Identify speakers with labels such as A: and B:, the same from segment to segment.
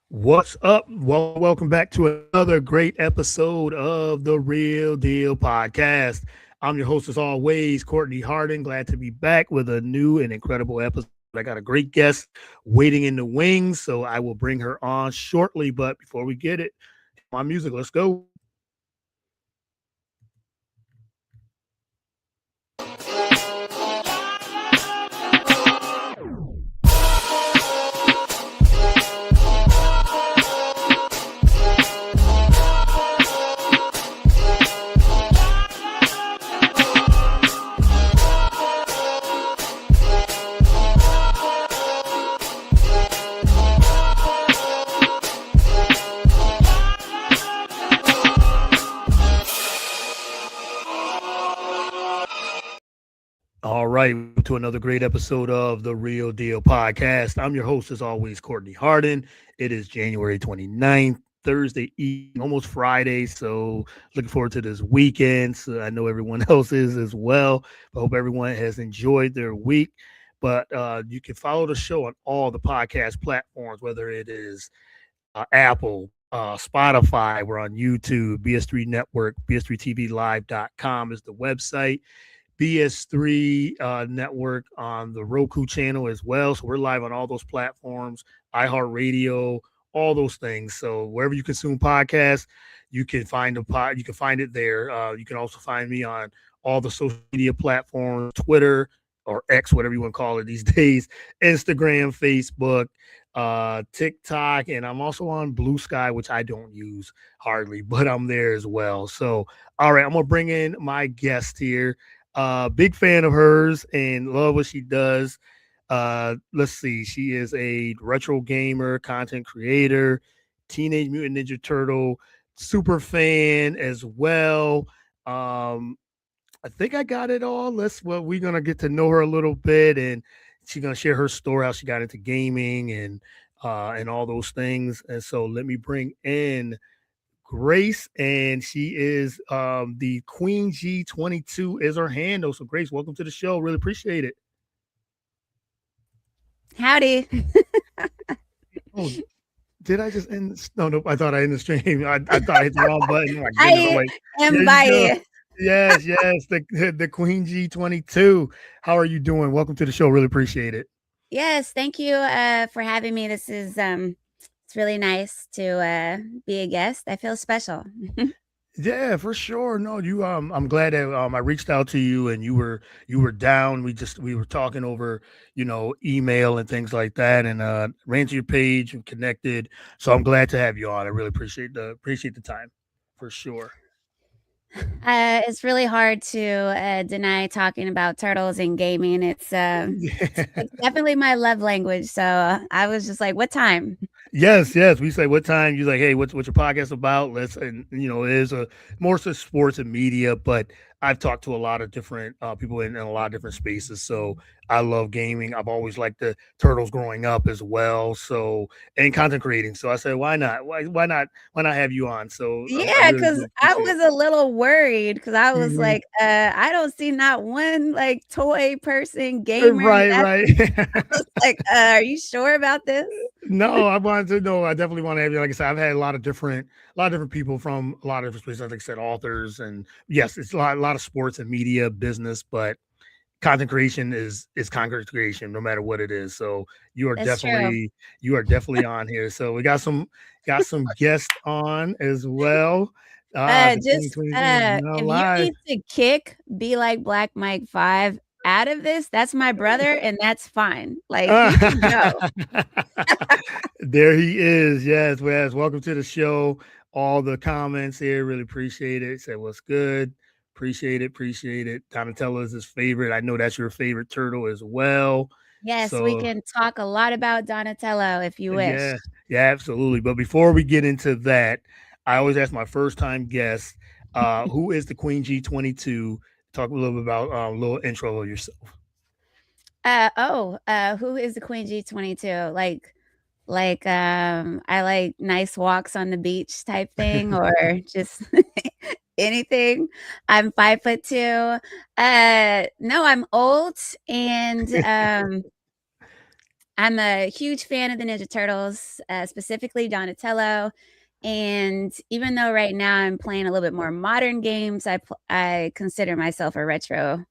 A: What's up? Well, welcome back to another great episode of the Real Deal Podcast. I'm your host, as always, Courtney Harding. Glad to be back with a new and incredible episode. I got a great guest waiting in the wings, so I will bring her on shortly. But before we get it, my music, let's go. All right, to another great episode of the Real Deal Podcast. I'm your host, as always, Courtney Hardin. It is January 29th, Thursday evening, almost Friday. So looking forward to this weekend. So I know everyone else is as well. I hope everyone has enjoyed their week. But you can follow the show on all the podcast platforms, whether it is Apple, Spotify. We're on YouTube, BS3 Network, BS3TVLive.com is the website. BS3 network on the Roku channel as well. So we're live on all those platforms, iHeartRadio, all those things. So wherever you consume podcasts, you can find a pod. You can find it there. You can also find me on all the social media platforms, Twitter or X, whatever you want to call it these days, Instagram, Facebook, TikTok, and I'm also on Blue Sky, which I don't use hardly, but I'm there as well. So, all right, I'm gonna bring in my guest here. Big fan of hers and love what she does. Let's see, she is a retro gamer, content creator, Teenage Mutant Ninja Turtle super fan as well. Um, I think I got it all. We're gonna get to know her a little bit, and she's gonna share her story how she got into gaming and all those things. And so let me bring in Grace, and she is the Queen G22 is her handle. So Grace, welcome to the show. Really appreciate it.
B: Howdy.
A: Oh, did I just end? No, nope. I thought I ended the stream. I thought I hit the wrong button. Oh my goodness. I'm
B: I
A: like,
B: am
A: there you go.
B: by.
A: Yes. The Queen G22. How are you doing? Welcome to the show. Really appreciate it.
B: Yes, thank you for having me. This is it's really nice to be a guest. I feel special.
A: Yeah, for sure. No, I'm glad that I reached out to you and you were down. We were talking over, email and things like that, and ran to your page and connected. So I'm glad to have you on. I really appreciate the time, for sure.
B: It's really hard to deny talking about turtles and gaming. It's definitely my love language. So I was just like, what time?
A: Yes. We say what time you like, hey, what's your podcast about? And it is a more so sports and media, but I've talked to a lot of different people in a lot of different spaces. So I love gaming. I've always liked the turtles growing up as well. So and content creating. So I said, why not? Why not have you on? So I
B: Yeah,
A: really
B: because
A: do
B: I
A: appreciate
B: was a little worried because I was
A: it.
B: like, I don't see not one like toy person gamer.
A: Right.
B: I was like, are you sure about this?
A: No, I wanted to know. I definitely want to have you. Like I said, I've had a lot of different people from a lot of different places. Like I said, authors, and yes, it's a lot of sports and media, business, but content creation is content creation, no matter what it is. So you are
B: That's true.
A: definitely you are definitely on here. So we got some guests on as well. The Queen
B: Just
A: 22 is now
B: if you
A: live.
B: need to kick Be Like Black Mike 5 out of this, that's my brother, and that's fine. Like he can go.
A: There he is. Yes, Wes. Welcome to the show. All the comments here, really appreciate it. Say what's good. Appreciate it. Donatello is his favorite. I know that's your favorite turtle as well.
B: Yes, we
A: So
B: can talk a lot about Donatello if you wish.
A: yeah, absolutely. But before we get into that, I always ask my first time guests, who is the Queen G22? Talk a little bit about a little intro of yourself.
B: Who is the Queen G22? I like nice walks on the beach type thing or just anything. I'm 5'2". No, I'm old and I'm a huge fan of the Ninja Turtles, specifically Donatello. And even though right now I'm playing a little bit more modern games, I consider myself a retro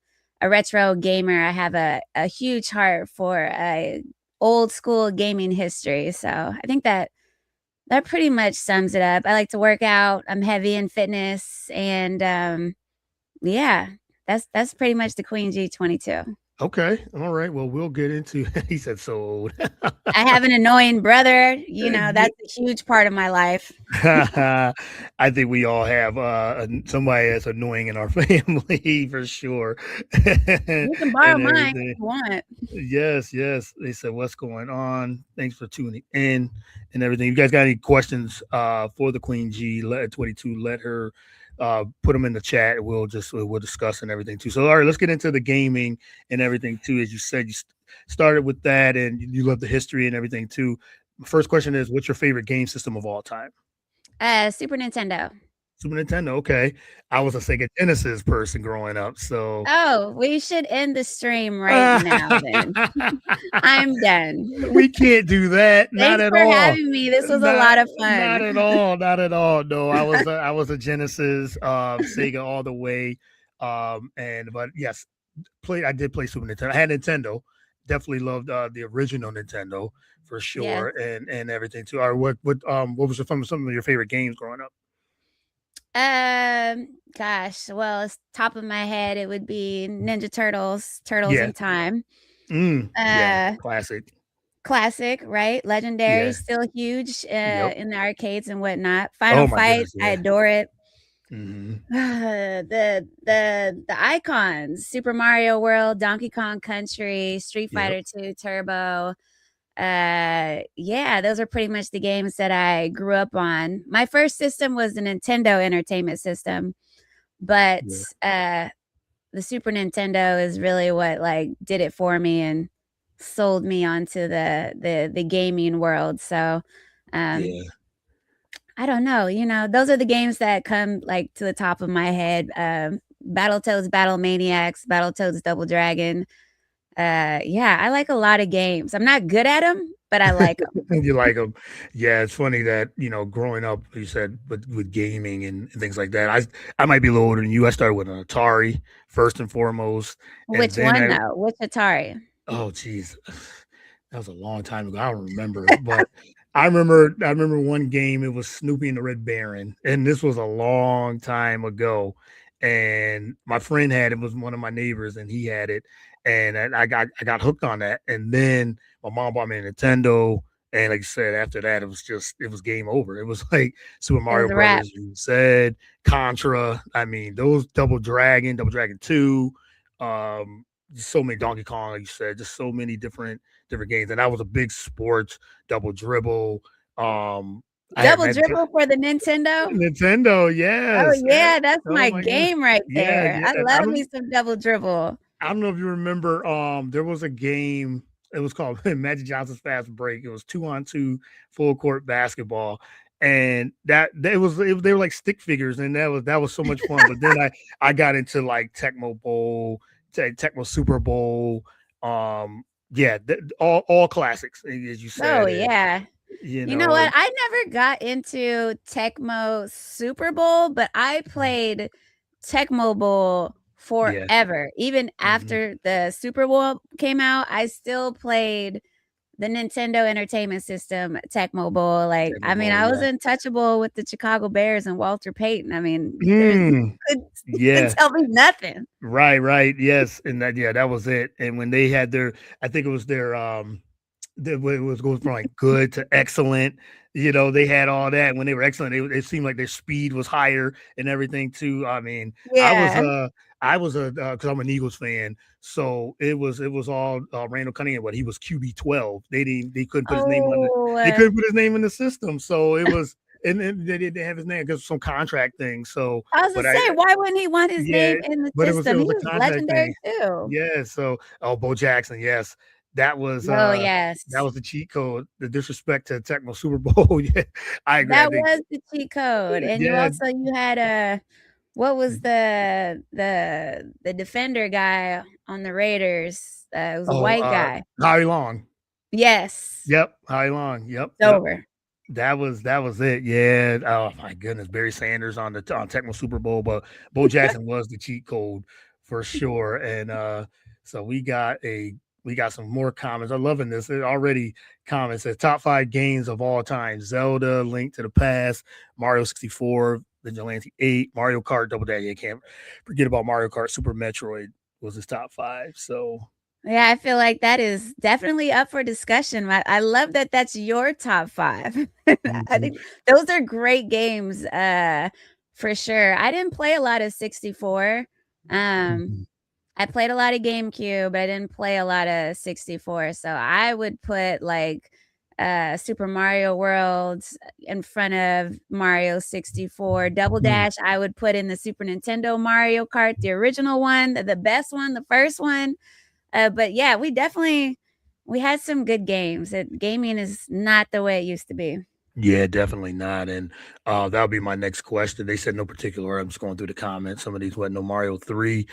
B: gamer. I have a huge heart for old school gaming history. So I think that pretty much sums it up. I like to work out. I'm heavy in fitness, and yeah, that's pretty much the Queen G22.
A: Okay. All right. Well, we'll get into he said so old.
B: I have an annoying brother,
A: Yeah.
B: that's a huge part of my life.
A: I think we all have somebody that's annoying in our family for sure.
B: You can borrow
A: And
B: mine if
A: everything.
B: you want.
A: Yes, yes. They said, "What's going on? Thanks for tuning in and everything." You guys got any questions for the Queen G? Let 22. Let her put them in the chat. We'll discuss and everything too. So, all right, let's get into the gaming and everything too. As you said, started with that, and you love the history and everything too. First question is, what's your favorite game system of all time?
B: Super Nintendo.
A: Super Nintendo. Okay, I was a Sega Genesis person growing up, so
B: Oh, we should end the stream right now then. I'm done.
A: we can't do that. Not
B: Thanks
A: at
B: for
A: all.
B: having me. This was a
A: Not
B: lot of
A: not
B: fun.
A: at all. Not at all. No, I was a Genesis, Sega all the way. And but yes, I did play Super Nintendo. I had Nintendo. Definitely loved the original Nintendo for
B: Yes.
A: sure, and everything too. All right, what was some of your favorite games growing up?
B: Gosh, well, it's top of my head, it would be Ninja Turtles, Turtles
A: Yeah.
B: in Time.
A: Yeah.
B: Uh,
A: Classic.
B: Classic, right? Legendary,
A: Yeah.
B: still huge,
A: Yep.
B: in the arcades and whatnot. Final
A: Oh my
B: Fight,
A: goodness.
B: I
A: Yeah.
B: adore it.
A: Hmm.
B: The icons, Super Mario World, Donkey Kong Country, Street
A: Yep.
B: Fighter 2 Turbo. Yeah, those are pretty much the games that I grew up on. My first system was the Nintendo Entertainment System, but
A: Yeah.
B: uh the Super Nintendo is really what like did it for me and sold me onto the gaming world. So um
A: Yeah.
B: I don't know, those are the games that come like to the top of my head. Battletoads Battle Maniacs, Battletoads Double Dragon. Yeah, I like a lot of games. I'm not good at them, but I like them.
A: You like them. Yeah, it's funny that, growing up, you said with gaming and things like that. I might be a little older than you. I started with an Atari first and foremost, and
B: Which
A: then
B: one though? Which Atari?
A: oh geez, that was a long time ago. I don't remember, but I remember one game. It was Snoopy and the Red Baron, and this was a long time ago. And my friend had it, was one of my neighbors, and he had it, and I got hooked on that. And then my mom bought me a Nintendo, and like you said, after that, it was game over. It was like Super
B: It was
A: Mario
B: a wrap.
A: Brothers, you said Contra. I mean, those Double Dragon Two, um, so many Donkey Kong, like you said, just so many different games. And I was a big sports double dribble. Um, I had
B: Double
A: Magic
B: Dribble for the Nintendo?
A: Nintendo,
B: Oh,
A: yes.
B: yeah, that's
A: Oh
B: my
A: my goodness.
B: game right
A: Yeah,
B: there.
A: yeah.
B: I
A: And
B: love me some Double Dribble.
A: I don't know if you remember, there was a game, it was called Magic Johnson's Fast Break. It was 2-on-2 full court basketball. And they were like stick figures, and that was so much fun. But then I got into like Tecmo Bowl, Tecmo Super Bowl, yeah, all classics, as you
B: Oh,
A: said, and
B: yeah.
A: you
B: You know
A: know,
B: what? I never got into Tecmo Super Bowl, but I
A: mhm,
B: played Tecmo Bowl
A: yeah,
B: forever. Even
A: mhm,
B: after the Super Bowl came out, I still played the Nintendo Entertainment System Tecmo Bowl. Like, I
A: Tecmo
B: mean,
A: Bowl,
B: I was
A: yeah.
B: untouchable with the Chicago Bears and Walter Payton. I mean, there's
A: Mm,
B: you could
A: yeah.
B: tell me nothing.
A: Right, right. Yes. And that was it. And when they had I think it was it was going from like good to excellent. They had all that. When they were excellent, it seemed like their speed was higher and everything too. I mean, I was
B: Yeah.
A: because I'm an Eagles fan, so it was all Randall Cunningham, but he was QB 12. They couldn't put his name on
B: Oh,
A: they couldn't put his name in the system, so it was. And then they didn't have his name because of some contract thing. So,
B: I was
A: but
B: gonna say, why wouldn't he want his
A: yeah,
B: name in the
A: but it
B: system? He
A: was a
B: was
A: contract
B: legendary
A: thing.
B: too.
A: Yeah, so Bo Jackson, yes. That was
B: Oh,
A: uh that
B: yes.
A: was the cheat code, the disrespect to Tecmo Super Bowl. Yeah, I agree. I
B: That
A: think
B: was the cheat code, and
A: yeah.
B: you had what was the defender guy on the Raiders? It was a
A: Oh,
B: white guy.
A: Howie Long.
B: Yes.
A: Yep, High Long. Yep,
B: It's
A: yep.
B: over.
A: That was it. Yeah. Oh my goodness, Barry Sanders on the on Tecmo Super Bowl, but Bo Jackson was the cheat code for sure. And so we got some more comments. I'm loving this. It already comments says top 5 games of all time: Zelda, Link to the Past, Mario 64, Vigilante 8, Mario Kart Double Dash. You can't forget about Mario Kart. Super Metroid was his top 5. So
B: Yeah, I feel like that is definitely up for discussion. I love that that's your top 5. I
A: mhm,
B: think those are great games, for sure. I didn't play a lot of 64. Um,
A: mhm.
B: I played a lot of GameCube, but I didn't play a lot of 64. So I would put like Super Mario World in front of Mario 64. Double
A: Mm.
B: Dash, I would put in the Super Nintendo Mario Kart, the original one, the best one, the first one. But yeah, we had some good games. Gaming is not the way it used to be.
A: Yeah, definitely not. And that'll be my next question. They said no particular order. I'm just going through the comments. Some of these went no Mario 3.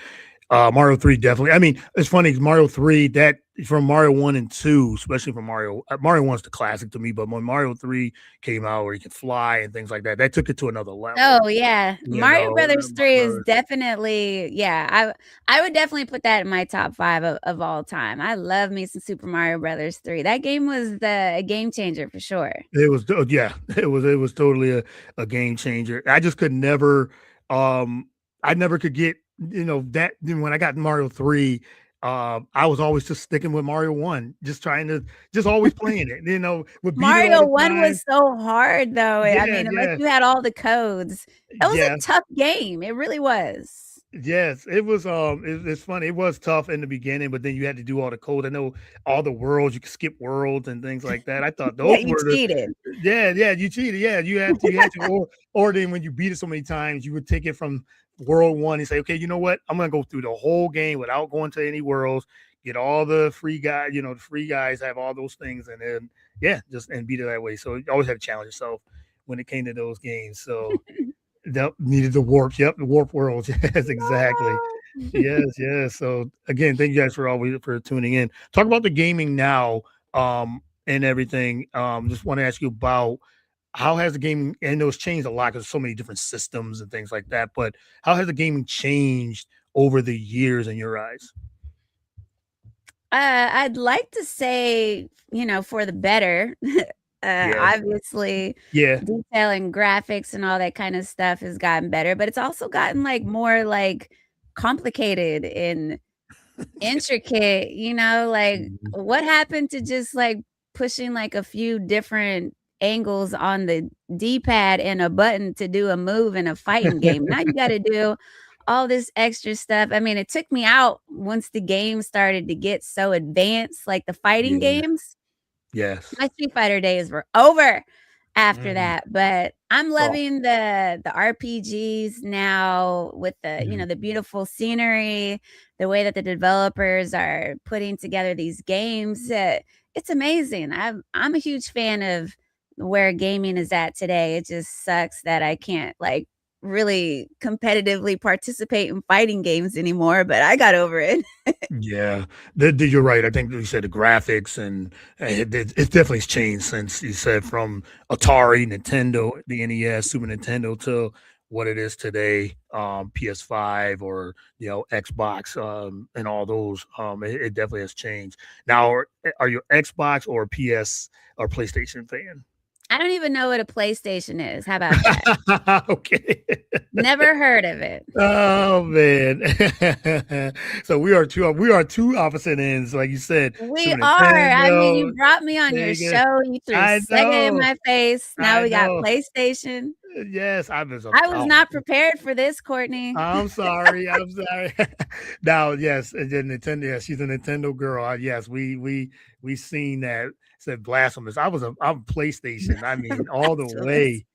A: Mario 3 definitely. I mean, it's funny, Mario 3, that from Mario 1 and 2, especially from Mario 1's the classic to me, but when Mario 3 came out where you could fly and things like that, that took it to another level.
B: Oh yeah,
A: You
B: Mario
A: know,
B: Brothers 3 is
A: Brothers.
B: definitely, yeah. I would definitely put that in my top 5 of all time. I love me some Super Mario Brothers 3. That game was a game changer for sure.
A: It was yeah, it was totally a game changer. I just could never I never could get, that when I got Mario 3, I was always just sticking with Mario 1, just trying to just always playing it, would beat it all
B: Mario
A: the
B: 1
A: time.
B: was so hard though. I
A: Yeah,
B: mean, unless
A: yeah.
B: you had all the codes. It was a
A: Yeah.
B: tough game. It really was.
A: Yes, it was. It's funny. It was tough in the beginning, but then you had to do all the code. I know all the worlds. You could skip worlds and things like that. I thought
B: Yeah,
A: those
B: you
A: were the.
B: cheated.
A: Yeah, yeah. You cheated. Yeah, you had to. Or then when you beat it so many times, you would take it from world one and say, okay, you know what? I'm gonna go through the whole game without going to any worlds. Get all the free guys. The free guys have all those things, and then yeah, just and beat it that way. So you always had to challenge yourself when it came to those games. So. Yep, needed the warp. Yep, the warp world. Yes, exactly.
B: No.
A: Yes, yes. So again, thank you guys for always for tuning in. Talk about the gaming now, and everything. Just want to ask you about how has the gaming, and it's changed a lot because so many different systems and things like that. But how has the gaming changed over the years in your eyes?
B: I'd like to say, for the better.
A: Yeah,
B: Obviously,
A: yeah,
B: detail and graphics and all that kind of stuff has gotten better, but it's also gotten like more like complicated and intricate, like
A: Mhm.
B: what happened to just like pushing like a few different angles on the D-pad and a button to do a move in a fighting game. Now you got to do all this extra stuff. I mean, it took me out once the game started to get so advanced, like the fighting
A: Yeah.
B: games.
A: Yes.
B: My Street Fighter days were over after
A: Mhm.
B: that, but I'm
A: Oh.
B: loving the RPGs now with
A: Mhm.
B: the beautiful scenery, the way that the developers are putting together these games. It's amazing. I'm a huge fan of where gaming is at today. It just sucks that I can't like really competitively participate in fighting games anymore, but I got over it.
A: Yeah, you're right. I think you said the graphics and it definitely has changed since you said from Atari, Nintendo, the NES, Super Nintendo to what it is today, PS5 or Xbox, and all those. It definitely has changed. Now, are you Xbox or PS or PlayStation fan?
B: I don't even know what a PlayStation is. How about that?
A: Okay.
B: Never heard of it.
A: Oh man. So we are two opposite ends, like you said,
B: We
A: Super
B: are. I mean,
A: Nintendo,
B: you brought me on your
A: Sega.
B: show, you threw
A: I
B: Sega in
A: know,
B: my face, now
A: I
B: we got
A: know.
B: PlayStation.
A: Yes, I was a
B: I was
A: oh,
B: not prepared for this, Courtney.
A: I'm sorry, I'm sorry. Now, yes, and then Nintendo, yes, she's a Nintendo girl. Yes, we seen that. Said blasphemous. I'm PlayStation. I mean, all the
B: Blasphemous.
A: way.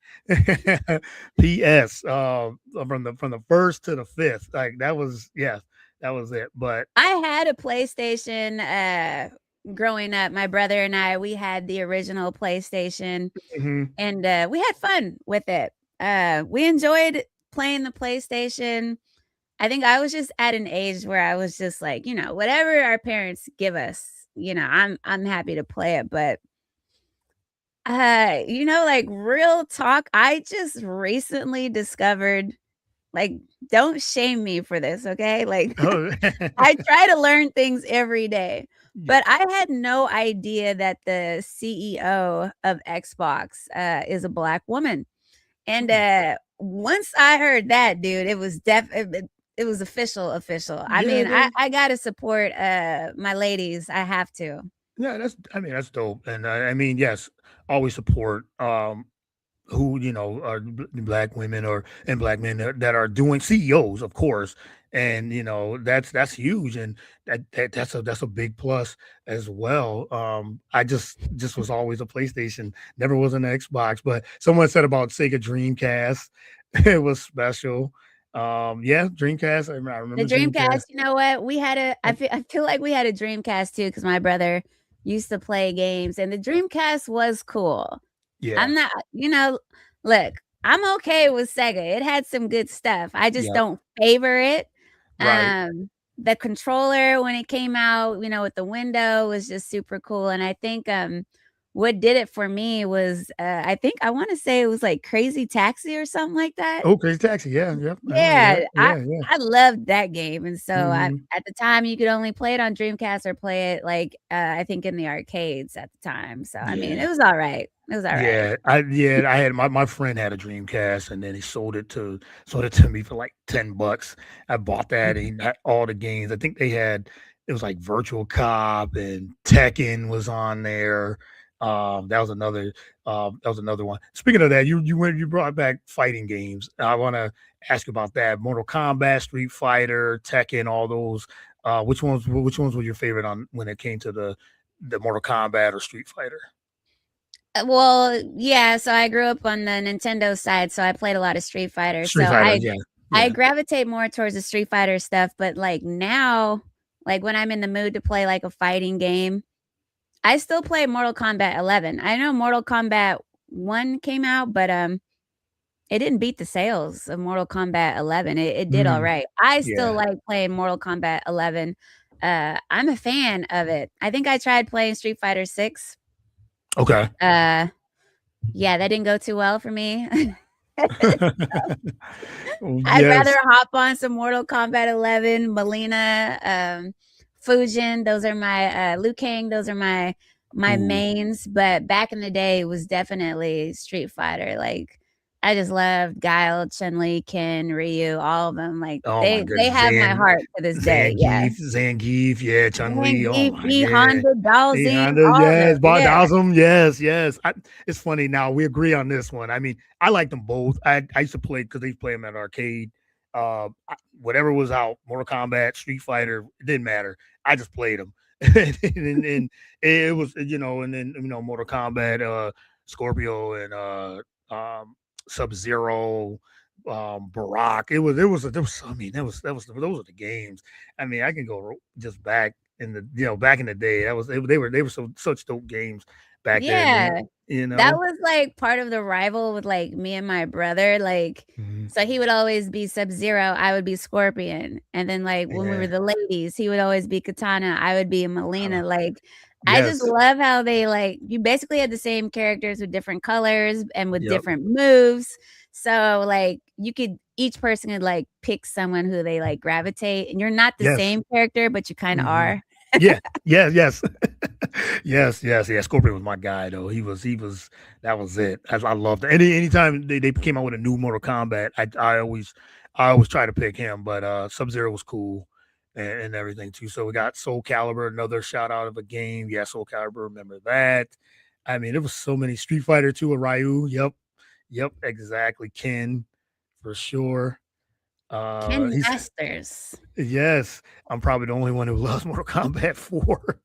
A: PS, from the first to the fifth. Like that was, yeah, that was it. But
B: I had a PlayStation, growing up. My brother and I, we had the original PlayStation,
A: mhm.
B: and, we had fun with it. We enjoyed playing the PlayStation. I think I was just at an age where I was just like, whatever our parents give us, I'm happy to play it, but like real talk, I just recently discovered, like, don't shame me for this, okay? Like
A: Oh,
B: I try to learn things every day,
A: yeah.
B: but I had no idea that the CEO of Xbox is a black woman. And
A: Hmm.
B: once I heard that, dude, it was it was official, official. I
A: Yeah,
B: mean, I gotta support my ladies. I have to.
A: yeah. I mean, that's dope. And I mean, yes, always support. Who are black women or and black men that are doing CEOs, of course, and that's huge, and that's a big plus as well. I just was always a PlayStation, never was an Xbox, but someone said about Sega Dreamcast, it was special. Yeah, Dreamcast. I
B: The
A: remember Dreamcast.
B: Dreamcast, you know what? We had a I feel like we had a Dreamcast too because my brother used to play games, and the Dreamcast was cool. I'm
A: Yeah,
B: not, look, I'm okay with Sega. It had some good stuff. I just
A: yeah,
B: don't favor it.
A: right.
B: The controller when it came out, with the window was just super cool. And I think what did it for me was I think I want to say it was like Crazy Taxi or something like that.
A: Oh, Crazy Taxi. Yeah, yep. I remember
B: Yeah,
A: that.
B: I
A: Yeah, yeah.
B: I loved that game, and so
A: Hmm.
B: at the time, you could only play it on Dreamcast or play it, like, I think in the arcades at the time, so, I mean, it
A: Yeah.
B: was alright. It was alright.
A: I had my friend had a Dreamcast and then he sold it to me for like $10. I bought that and he had all the games. I think they had it was like Virtual Cop and Tekken was on there. That was another one. Speaking of that, you brought back fighting games. I want to ask you about that. Mortal Kombat, Street Fighter, Tekken, all those. Which ones were your favorite on when it came to the Mortal Kombat or Street Fighter?
B: Well, yeah, so I grew up on the Nintendo side, so I played a lot of Street Fighter, so
A: Street Fighter, yeah,
B: I
A: yeah.
B: gravitate more towards the Street Fighter stuff, but, like, now, like, when I'm in the mood to play, like, a fighting game, I still play Mortal Kombat 11. I know Mortal Kombat 1 came out, but, it didn't beat the sales of Mortal Kombat 11. It did
A: Mm,
B: alright. I still
A: yeah.
B: like playing Mortal Kombat 11. I'm a fan of it. I think I tried playing Street Fighter 6.
A: Okay.
B: Uh, yeah, that didn't go too well for me.
A: Oh,
B: I'd rather
A: yes.
B: hop on some Mortal Kombat 11, Melina, Fujin, those are my, Liu Kang, those are my
A: Ooh.
B: mains, but back in the day, it was definitely Street Fighter, like, I just loved Guile, Chun-Li, Ken, Ryu, all of them, like,
A: Oh my
B: they
A: goodness.
B: have my heart to this day, yeah.
A: Zangief, yeah, Chun-Li. Oh
B: Zangief,
A: my
B: B,
A: yeah.
B: Honda,
A: The
B: Dalsim,
A: Honda,
B: all of
A: yes.
B: those, yeah.
A: Bardasm, yes, yes. It's funny now. We agree on this one. I mean, I like them both. I used to play because they used to play them at arcade. Whatever was out, Mortal Kombat, Street Fighter, it didn't matter. I just played them, and it was and then Mortal Kombat, Scorpio, and Sub Zero, Barack. I mean, those are the games. I mean, I can go just back back in the day. They were such dope games back then.
B: Yeah.
A: You
B: That
A: know.
B: was, like, part of the rival with, like, me and my brother, like,
A: Mhm.
B: so he would always be Sub-Zero, I would be Scorpion, and then, like, when we were
A: Yeah.
B: the ladies, he would always be Katana, I would be
A: Uh,
B: Melina, like, I just
A: yes.
B: love how they, like, you basically had the same characters with different colors and with
A: Yep.
B: different moves, so, like, each person could, like, pick someone who they, like, gravitate, and you're not the
A: Yes.
B: same character, but you kinda
A: Mhm.
B: are.
A: Yeah. Yeah. Yes. Yes. Yes. Yeah. Scorpion was my guy though. He was. That was it. I loved it. Anytime they came out with a new Mortal Kombat, I always try to pick him. But Sub Zero was cool and everything too. So we got Soul Calibur, another shout out of a game. Yeah, Soul Calibur. Remember that? I mean, there was so many Street Fighter 2 with Ryu. Yep. Yep. Exactly. Ken for sure.
B: Ken
A: He's
B: Masters.
A: Yes, I'm probably the only one who loves Mortal Kombat 4.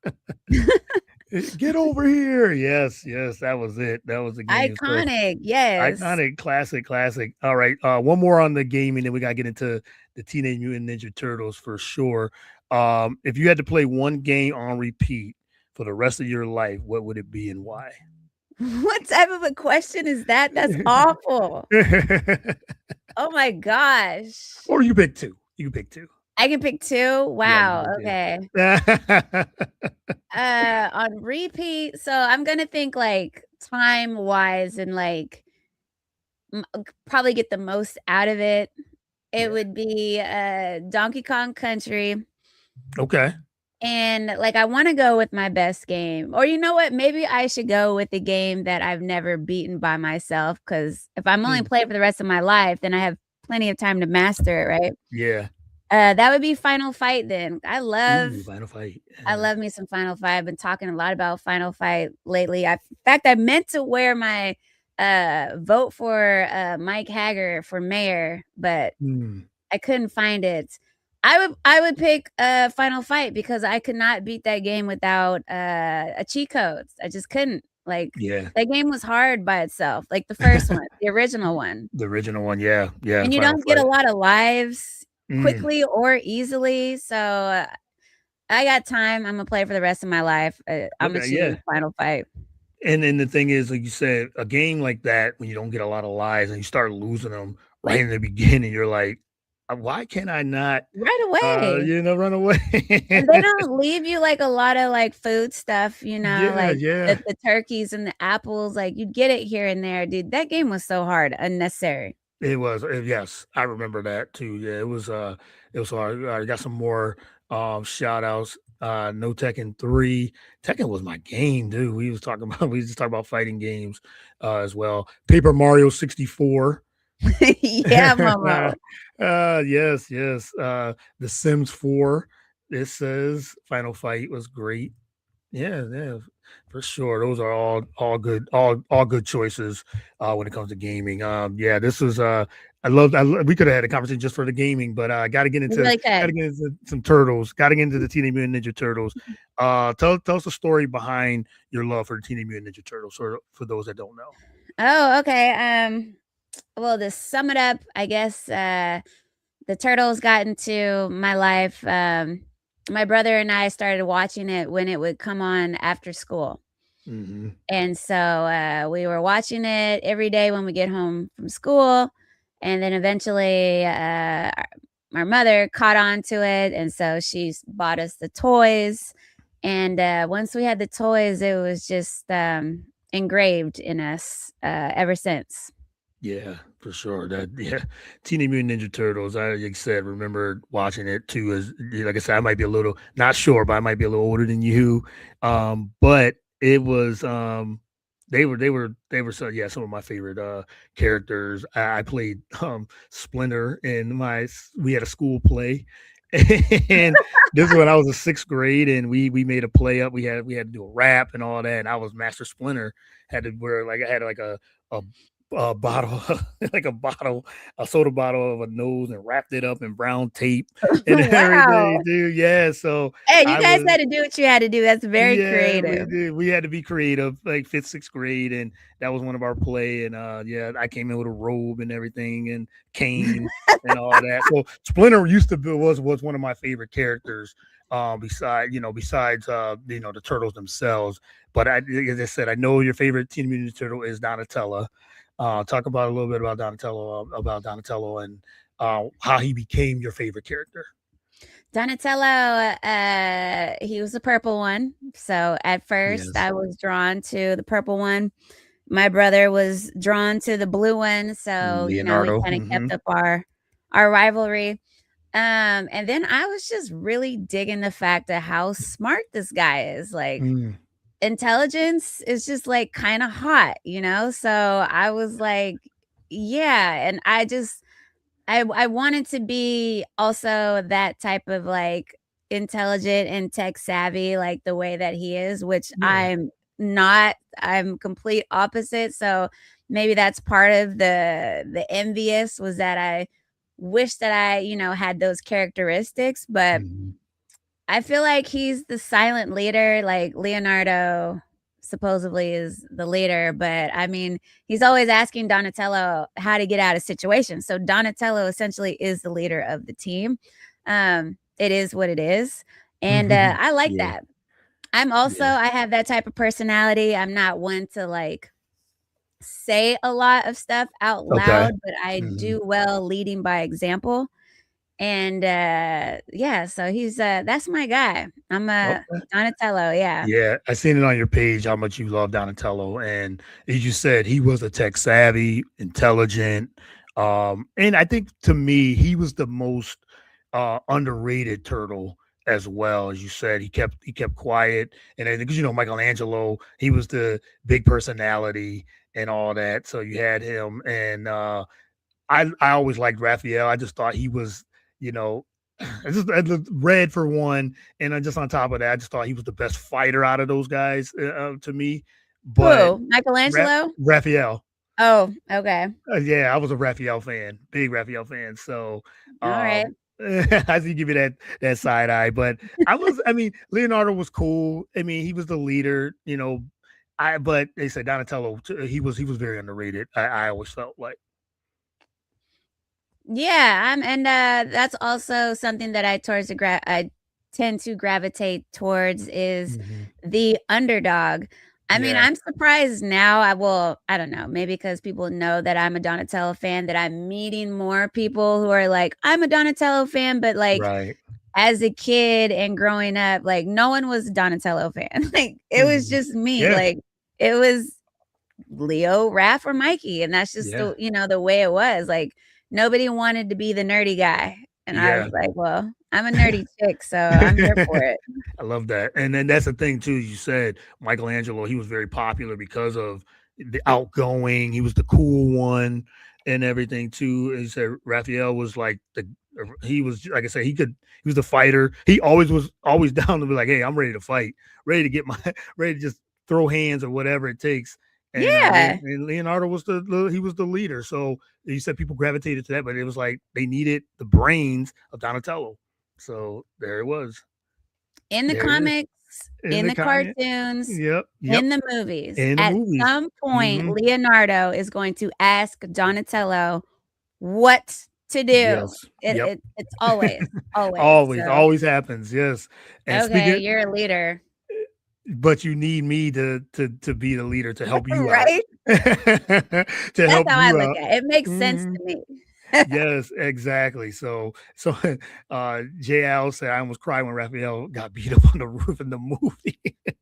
A: Get over here. Yes, yes, that was it. That was the game. So
B: Iconic, yes.
A: iconic, classic, classic. All right, one more on the gaming, then we gotta get into the Teenage Mutant Ninja Turtles for sure. If you had to play one game on repeat for the rest of your life, what would it be and why?
B: What type of a question is that? That's awful. Oh my gosh.
A: Or you pick two. You pick two.
B: I can pick 2?
A: Yeah, you
B: Wow,
A: can pick
B: okay.
A: 2.
B: On repeat, so I'm gonna think, like, time-wise and, like, probably get the most out of it. It
A: Yeah.
B: would be, Donkey Kong Country,
A: Okay.
B: and, like, I wanna go with my best game, or you know what? Maybe I should go with the game that I've never beaten by myself. Because if I'm only
A: Mm.
B: playing for the rest of my life, then I have plenty of time to master it, right?
A: Yeah.
B: That would be Final Fight then.
A: Ooh, Final Fight.
B: I
A: Yeah.
B: love me some Final Fight. I've been talking a lot about Final Fight lately. In fact, I meant to wear my, vote for, Mike Hagger for mayor, but
A: Mm.
B: I couldn't find it. I would pick, Final Fight because I could not beat that game without, a cheat codes. I just couldn't. Like,
A: Yeah.
B: that game was hard by itself, like the first one, the original one.
A: The original one, yeah. Yeah,
B: And you
A: Final
B: don't get a
A: Fight.
B: lot of lives
A: Mm.
B: quickly or easily, so, I got time. Imma play for the rest of my life. Imma
A: Okay,
B: choose
A: yeah.
B: Final Fight.
A: And then the thing is, like you said, a game like that, when you don't get a lot of lives and you start losing them right in the beginning, you're like, why can I not,
B: Right away.
A: run away?"
B: And they don't leave you, like, a lotta, like, food stuff,
A: Yeah,
B: like,
A: yeah.
B: the turkeys and the apples, like, you get it here and there, dude. That game was so hard, unnecessary.
A: It was, yes, I remember that too. Yeah, it was hard. I got some more shout outs. No Tekken 3. Tekken was my game, dude. We was talking about we just talk about fighting games as well. Paper Mario 64.
B: Yeah, Momo.
A: Yes, yes. The Sims 4. It says Final Fight was great. Yeah, yeah, for sure. Those are all good, all good choices when it comes to gaming. Yeah, this was we could have had a conversation just for the gaming, but got to get
B: You
A: into
B: really could.
A: some turtles. Got to get into the Teenage Mutant Ninja Turtles. Tell us the story behind your love for the Teenage Mutant Ninja Turtles, for those that don't know.
B: Oh, okay, well, to sum it up, I guess, the Turtles got into my life, my brother and I started watching it when it would come on after school.
A: Hmm.
B: And so, we were watching it every day when we get home from school, and then eventually, our mother caught on to it, and so she's bought us the toys, and, once we had the toys, it was just, engraved in us, ever since.
A: Yeah, for sure. That yeah, Teenage Mutant Ninja Turtles. I like I said, remember watching it too. As like I said, I might be a little not sure, but I might be a little older than you. But it was they were so yeah, some of my favorite characters. I played Splinter in we had a school play. And this is when I was in sixth grade, and we made a play up. We had to do a rap and all that. And I was Master Splinter. Had to wear like I had like a bottle, like a soda bottle of a nose, and wrapped it up in brown tape and
B: Wow.
A: everything, dude. Yeah, so
B: Hey, you
A: I
B: guys
A: was
B: had to do what you had to do. That's very
A: yeah, we
B: creative.
A: did. We had to be creative, like fifth, sixth grade, and that was one of our play. And yeah, I came in with a robe and everything, and cane and all that. So Splinter used to be was one of my favorite characters. Besides the turtles themselves. But as I said, I know your favorite Teen Mutant Ninja Turtle is Donatella. Talk about a little bit about Donatello, and how he became your favorite character.
B: Donatello, he was the purple one. So at first
A: Yes.
B: I was drawn to the purple one. My brother was drawn to the blue one. So, we
A: Leonardo.
B: kind of
A: Hmm.
B: kept up our rivalry. And then I was just really digging the fact of how smart this guy is. Like,
A: Mm,
B: intelligence is just like kind of hot. So I was like, yeah. And I wanted to be also that type of, like, intelligent and tech savvy, like, the way that he is, which
A: yeah.
B: I'm not. I'm complete opposite, so maybe that's part of the envious was that I wish that I, had those characteristics, but
A: Mhm.
B: I feel like he's the silent leader, like, Leonardo supposedly is the leader, but, I mean, he's always asking Donatello how to get out of situations, so Donatello essentially is the leader of the team. It is what it is, and, I like
A: Yeah.
B: that.
A: Yeah.
B: I have that type of personality. I'm not one to, like, say a lot of stuff out
A: Okay.
B: loud, but I
A: Mhm.
B: do well leading by example. And yeah, so he's that's my guy. I'm a
A: Okay.
B: Donatello, yeah.
A: Yeah, I seen it on your page how much you love Donatello, and as you said, he was a tech savvy, intelligent, and I think to me he was the most underrated turtle as well. As you said, he kept quiet, and then because Michelangelo, he was the big personality and all that, so you had him, and I always liked Raphael. I just thought he was, you know, I just red for one, and just on top of that, I just thought he was the best fighter out of those guys to me. But
B: Who? Michelangelo?
A: Raphael,
B: Oh, okay.
A: yeah, I was a Raphael fan, big Raphael fan. So
B: All right.
A: I see you give me that side eye, but I mean, Leonardo was cool. I mean, he was the leader, but they said Donatello, he was very underrated. I always felt like.
B: Yeah, and that's also something that I tend to gravitate towards is
A: Mhm.
B: the underdog. I mean,
A: Yeah,
B: I'm surprised now. I don't know, maybe because people know that I'm a Donatello fan, that I'm meeting more people who are like, I'm a Donatello fan, but like
A: right.
B: as a kid and growing up, like no one was a Donatello fan. Like it was
A: Mhm.
B: just me.
A: Yeah,
B: Like it was Leo, Raph, or Mikey, and that's just
A: yeah,
B: the way it was. Like nobody wanted to be the nerdy guy, and I was
A: yeah.
B: like, well, I'm a nerdy chick, so I'm here for it.
A: I love that. And then that's the thing too. You said Michelangelo, he was very popular because of the outgoing. He was the cool one and everything too. And you said Raphael was like he was like I said, he was the fighter. He always down to be like, hey, I'm ready to fight, ready to get my ready to just throw hands or whatever it takes. And
B: Yeah,
A: Leonardo was he was the leader. So you said people gravitated to that, but it was like they needed the brains of Donatello. So there it was.
B: in the
A: There it is.
B: comics,
A: In
B: in
A: the
B: the
A: comment.
B: cartoons,
A: Yep, yep.
B: in the movies,
A: In the
B: at
A: movies.
B: some point,
A: Mhm.
B: Leonardo is going to ask Donatello what to do.
A: Yes. Yep.
B: It's always, always.
A: Always,
B: So,
A: always happens, yes. And
B: okay,
A: speaking
B: you're a leader,
A: but you need me to be the leader to help you out.
B: right?
A: To
B: That's
A: help
B: how I
A: you
B: look
A: out.
B: at it. It makes sense
A: Mhm.
B: to me.
A: Yes, exactly. So JL said I almost cried when Raphael got beat up on the roof in the movie.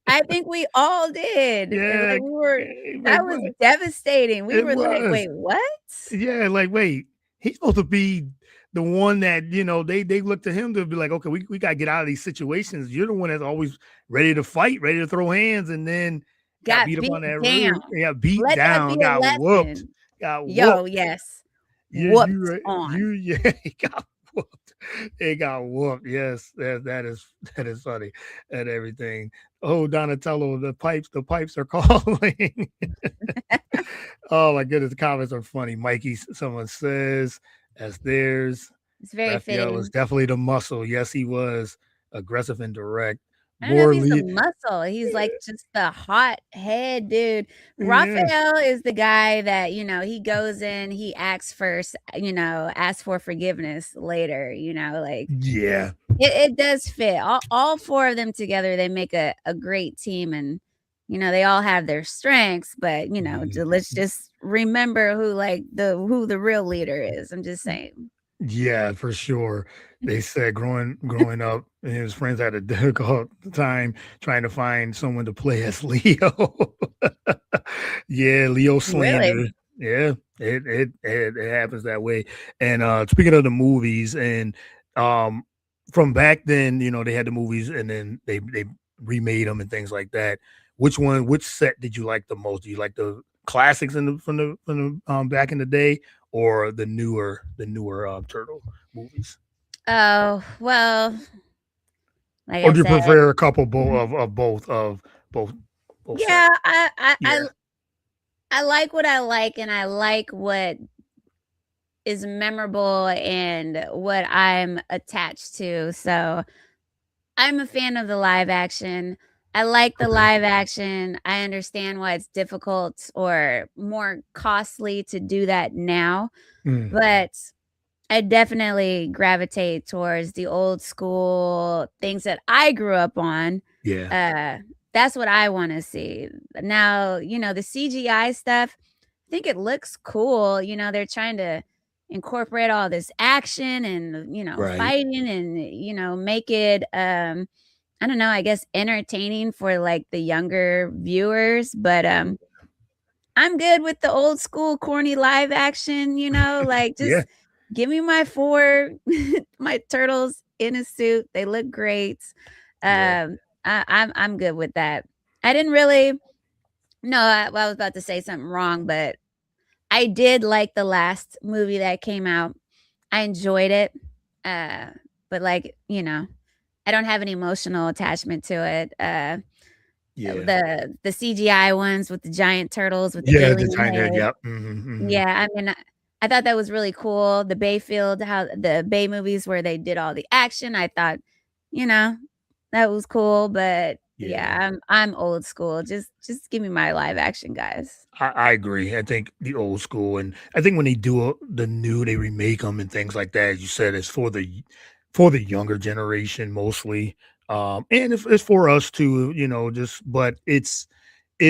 B: I think we all did.
A: Yeah,
B: Like, we were
A: like
B: that was
A: what?
B: devastating. We
A: It
B: were like,
A: was.
B: "Wait, what?"
A: Yeah, like, wait, he's supposed to be the one that, they look to him to be like, okay, we gotta get out of these situations. You're the one that's always ready to fight, ready to throw hands, and then got
B: Got
A: beat up
B: beat
A: on that
B: down.
A: roof. Yeah, beat
B: Let that be
A: down,
B: a
A: got whooped,
B: lesson.
A: got
B: Yo,
A: whooped.
B: yes.
A: You
B: Whooped
A: right,
B: on.
A: yeah, he got whooped. He got whooped. Yes, that is funny and everything. Oh, Donatello, the pipes are calling. Oh my goodness, the comments are funny. Mikey, someone says, as theirs,
B: It's very
A: Raphael was
B: fitting.
A: definitely the muscle. Yes, he was aggressive and direct.
B: I don't know if
A: More
B: he's the
A: lead.
B: muscle. He's like just the hot head dude.
A: Yeah,
B: Raphael is the guy that, he goes in, he asks first, asks for forgiveness later, like
A: yeah,
B: it does fit. All four of them together, they make a great team, and they all have their strengths, but let's
A: mhm.
B: just remember who the real leader is. I'm just saying.
A: Yeah, for sure. They said growing up, and his friends had a difficult time trying to find someone to play as Leo. Yeah, Leo
B: Really?
A: slander. Yeah, it happens that way. And speaking of the movies, and um, from back then, they had the movies, and then they remade them and things like that. Which set did you like the most? Do you like the classics from the back in the day, or the newer turtle movies?
B: Oh, well, like
A: Or
B: I
A: do you
B: said,
A: prefer a couple of both
B: yeah,
A: sets?
B: I
A: Yeah.
B: I like what I like, and I like what is memorable and what I'm attached to. So I'm a fan of the live action. I like the
A: Okay.
B: live action. I understand why it's difficult or more costly to do that now,
A: Mm,
B: but I definitely gravitate towards the old school things that I grew up on.
A: yeah.
B: Uh, that's what I want to see. Now, the CGI stuff, I think it looks cool. They're trying to incorporate all this action and,
A: Right.
B: fighting and, make it, I don't know, I guess entertaining for like the younger viewers, but I'm good with the old school corny live action, like
A: Yeah.
B: just give me my four my turtles in a suit. They look great.
A: Yeah.
B: I'm good with that. I didn't really no, well, I was about to say something wrong, but I did like the last movie that came out. I enjoyed it. Uh, but like, I don't have an emotional attachment to it.
A: Yeah.
B: The CGI ones with the giant turtles with the
A: Yeah. The
B: alien
A: tiny head.
B: head.
A: Yep. Hmm.
B: Yeah, I mean, I thought that was really cool. The Bayfield, how the Bay movies where they did all the action, I thought, you know, that was cool. But
A: Yeah.
B: yeah, I'm old school. Just give me my live action guys.
A: I agree. I think the old school, and I think when they do the new, they remake them and things like that. As you said, it's for the younger generation mostly, and it's for us too. Just but it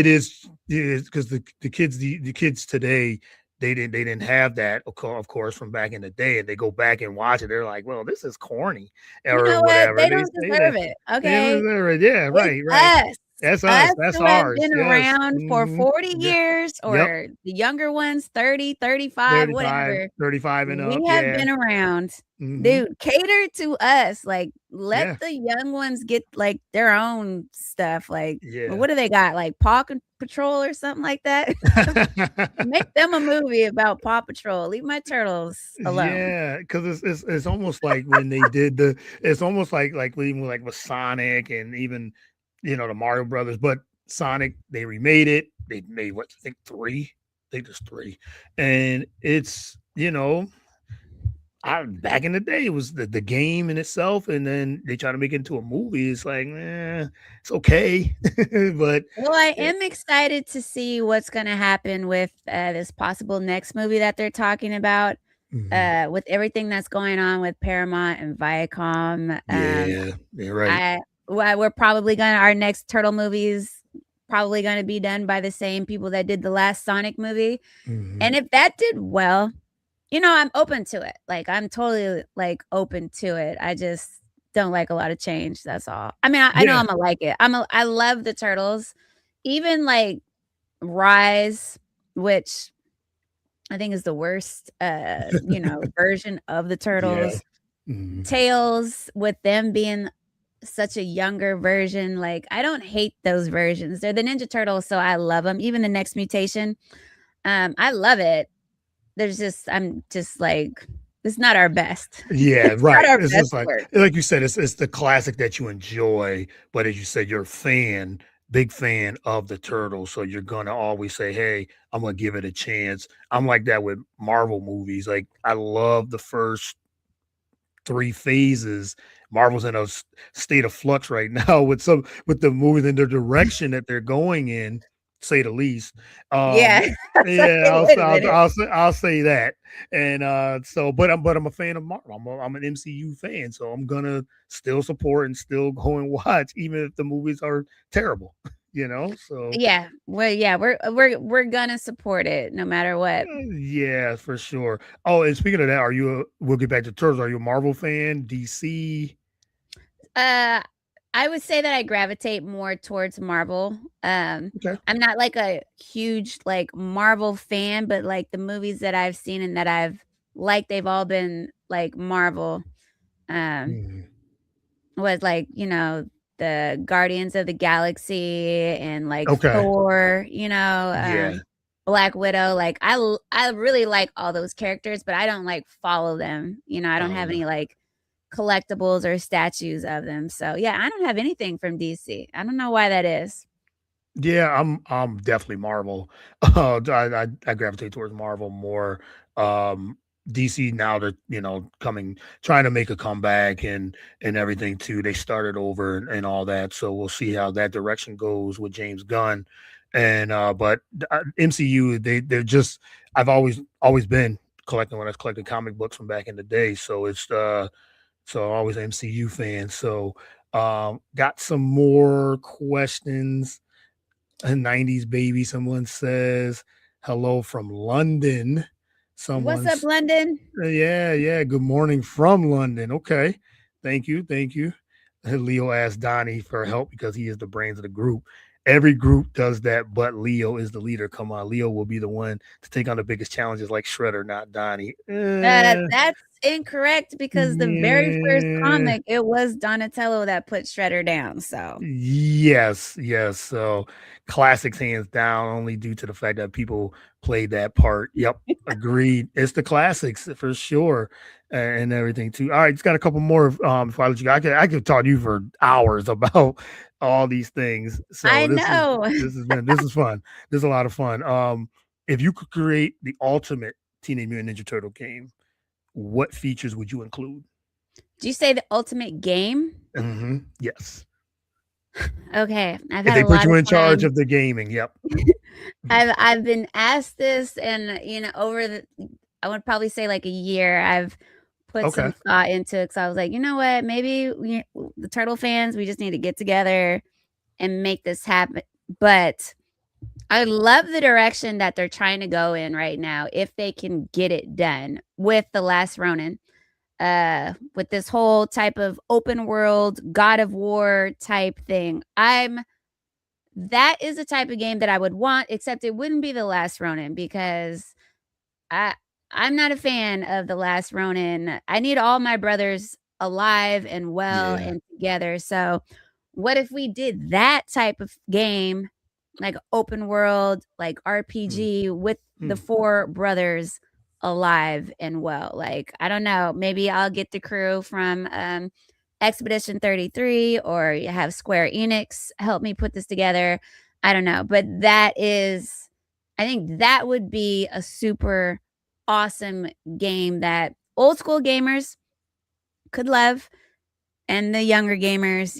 A: is because the kids the kids today they didn't have that of course from back in the day, and they go back and watch it. They're like, well, this is corny
B: You
A: or
B: know what?
A: whatever.
B: They
A: They
B: don't
A: say
B: deserve
A: that
B: it.
A: they
B: Okay.
A: was yeah,
B: It's
A: right, right.
B: us.
A: That's us.
B: Us
A: That's
B: who have
A: ours.
B: been
A: Yes.
B: around for
A: Hmm.
B: 40
A: Yeah.
B: years
A: Yep.
B: or the younger ones 30, 35,
A: 35,
B: whatever.
A: 35 and
B: We
A: up,
B: have
A: yeah.
B: been around.
A: Mhm.
B: Dude, cater to us. Like, let
A: Yeah,
B: the young ones get, like, their own stuff. Like, well,
A: yeah.
B: what do they got? Like, Patrol or something like that? Make them a movie about Paw Patrol. Leave my turtles alone.
A: Yeah, because it's almost like when they did it's almost like even like with Sonic and even, the Mario Brothers, but Sonic, they remade it. They made what, I think 3? I think there's 3, and it's, back in the day, it was the game in itself, and then they try to make it into a movie. It's like, it's okay, but
B: Well, I
A: eh
B: am excited to see what's gonna happen with, this possible next movie that they're talking about,
A: mhm.
B: with everything that's going on with Paramount and Viacom.
A: Yeah, you're right.
B: I well, we're probably gonna our next Turtle movies probably gonna be done by the same people that did the last Sonic movie,
A: Mhm.
B: and if that did well, I'm open to it. Like, I'm totally, like, open to it. I just don't like a lot of change, that's all. I mean, I know
A: Yeah.
B: Imma like it. I love the Turtles. Even, like, Rise, which I think is the worst, version of the
A: Yeah.
B: Turtles.
A: Mhm.
B: Tails, with them being such a younger version, like, I don't hate those versions. They're the Ninja Turtles, so I love them. Even the Next Mutation, I love it. I'm just like, it's not our best.
A: Yeah,
B: It's not
A: right.
B: our
A: It's
B: best
A: just
B: work.
A: like you said, it's the classic that you enjoy, but as you said, you're a big fan of the Turtles, so you're gonna always say, "Hey, I'm gonna give it a chance." I'm like that with Marvel movies. Like, I love the first 3 phases. Marvel's in a state of flux right now with the movies and the direction that they're going in, say the least.
B: Yeah.
A: Um,
B: It's like,
A: yeah,
B: "Hey, wait a minute."
A: I'll say that. And but I'm a fan of Marvel. I'm an MCU fan, so I'm gonna still support and still go and watch even if the movies are terrible, So
B: Yeah. Well, yeah, we're gonna support it no matter what.
A: yeah, for sure. Oh, and speaking of that, we'll get back to Turtles. Are you a Marvel fan? DC?
B: Uh, I would say that I gravitate more towards Marvel.
A: Okay.
B: I'm not like a huge like Marvel fan, but like the movies that I've seen and that I've liked, they've all been like Marvel. Um,
A: Mhm.
B: was like, the Guardians of the Galaxy and like
A: Okay.
B: Thor,
A: Yeah.
B: Black Widow. Like I really like all those characters, but I don't like follow them. I don't have
A: Okay.
B: any like collectibles or statues of them. So yeah, I don't have anything from DC. I don't know why that is.
A: Yeah, I'm definitely Marvel. I gravitate towards Marvel more. Um, DC now they're coming trying to make a comeback and everything too. They started over and all that, so we'll see how that direction goes with James Gunn. And but MCU they're just I've always been collecting when I was collecting comic books from back in the day, so it's so always an MCU fan. So got some more questions. A 90s baby, someone says hello from London.
B: What's up,
A: Someone's
B: London?
A: yeah, yeah. Good morning from London. Okay. Thank you. Thank you. Leo asked Donnie for help because he is the brains of the group. Every group does that, but Leo is the leader. Come on, Leo will be the one to take on the biggest challenges like Shredder, not Donnie.
B: That's incorrect because the very first
A: Yeah.
B: comic, it was Donatello that put Shredder down. So
A: Yes, yes. So classics hands down, only due to the fact that people played that part. Yep, agreed. It's the classics for sure, and everything too. All right, just got a couple more. Before I let you go, I could talk to you for hours about all these things. So
B: I know.
A: this is fun. This is a lot of fun. If you could create the ultimate Teenage Mutant Ninja Turtle game, what features would you include?
B: Do you say the ultimate game?
A: Yes.
B: Okay, I've
A: If
B: had
A: they
B: a
A: put
B: lot
A: you
B: of
A: in charge
B: time.
A: of the gaming, yep.
B: I've been asked this, and over the I would probably say like a year. I've put
A: Okay.
B: some thought into it because I was like, you know what? Maybe the turtle fans, we just need to get together and make this happen. But I love the direction that they're trying to go in right now if they can get it done with The Last Ronin. With this whole type of open world God of War type thing. That is the type of game that I would want, except it wouldn't be The Last Ronin because I I'm not a fan of The Last Ronin. I need all my brothers alive and well
A: Yeah.
B: and together. So, what if we did that type of game, like open world, like
A: Mm,
B: RPG with the
A: mm.
B: four brothers alive and well? Like, I don't know, maybe I'll get the crew from Expedition 33 or have Square Enix help me put this together. I don't know, but I think that would be a super awesome game that old school gamers could love and the younger gamers,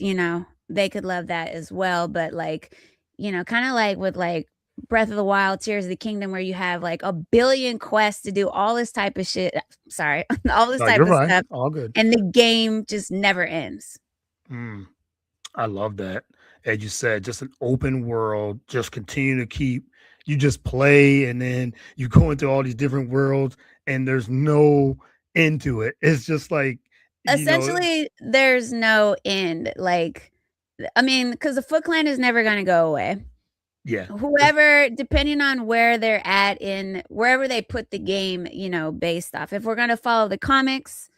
B: they could love that as well. But like, kind of like with like Breath of the Wild, Tears of the Kingdom, where you have like a billion quests to do all this type of shit. Sorry, all this
A: No,
B: type
A: you're
B: of
A: fine.
B: stuff.
A: All good.
B: And the game just never ends.
A: Mm, I love that. As you said, just an open world, just continue to keep you just play and then you go into all these different worlds and there's no end to it. It's just like, you know,
B: Essentially, there's no end. Like, I mean, because the Foot Clan is never going to go away.
A: yeah. It's,
B: Whoever, depending on where they're at in wherever they put the game, based off. If we're going to follow the comics,